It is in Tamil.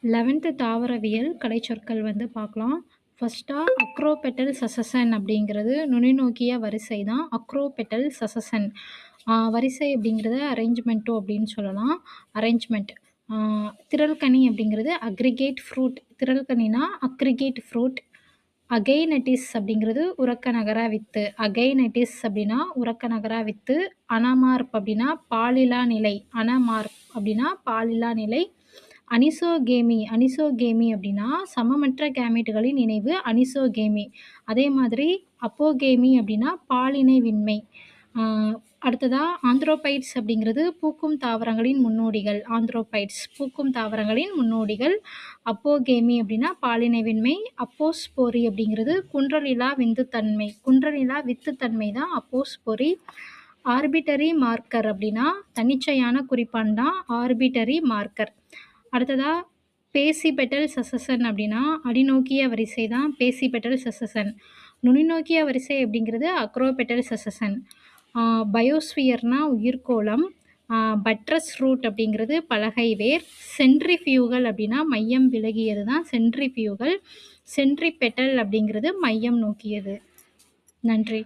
11th தாவரவியல் கலைச்சொற்கள் வந்து பார்க்கலாம். ஃபர்ஸ்ட்டா அக்ரோபெட்டல் சசசன் அப்படிங்கிறது நுனிநோக்கிய வரிசை தான். அக்ரோபெட்டல் சசசன். வரிசை அப்படிங்கிறத அரேஞ்ச்மென்ட்டோ அப்படின்னு சொல்லலாம். அரேஞ்ச்மென்ட். ஆ திரள்கனி அப்படிங்கிறது அக்ரிகேட் ஃப்ரூட். திரள்கனினா அக்ரிகேட் ஃப்ரூட். அகைனெட்டிஸ் அப்படிங்கிறது உரக்க நகரா வித்து. அகைனெட்டிஸ் அப்படின்னா உரக்க நகரா வித்து. அனமார்ப் அப்படின்னா பாலில்லா நிலை. அனமார்ப் அப்படின்னா பாலில்லா நிலை. அனிசோகேமி. அனிசோகேமி அப்படின்னா சமமற்ற கேமெட்டுகளின் இணைவு அனிசோகேமி. அதே மாதிரி அப்போகேமி அப்படின்னா பாலினைவின்மை. அடுத்ததா ஆந்த்ரோபைட்ஸ் அப்படிங்கிறது பூக்கும் தாவரங்களின் முன்னோடிகள். ஆந்த்ரோபைட்ஸ் பூக்கும் தாவரங்களின் முன்னோடிகள். அப்போகேமி அப்படின்னா பாலினைவின்மை. அப்போஸ்போரி அப்படிங்கிறது குன்றலிலா விந்துத்தன்மை. குன்றலிலா வித்துத்தன்மை தான் அப்போஸ்போரி. ஆர்பிட்டரி மார்க்கர் அப்படின்னா தன்னிச்சையான குறிப்பான் தான் ஆர்பிட்டரி மார்க்கர். அடுத்ததா பேசிபெட்டல் சசசன் அப்படின்னா அடிநோக்கிய வரிசை தான் பேசிபெட்டல் சசசன். நுனிநோக்கிய வரிசை அப்படிங்கிறது அக்ரோபெட்டல் சசசன். பயோஸ்பியர்னா உயிர்க்கோளம். பட்ரஸ் ரூட் அப்படிங்கிறது பலகை வேர். சென்ட்ரிஃபியூகல் அப்படின்னா மையம் விலகியது தான் சென்ட்ரிஃபியூகல். சென்ட்ரிபெட்டல் அப்படிங்கிறது மையம் நோக்கியது. நன்றி.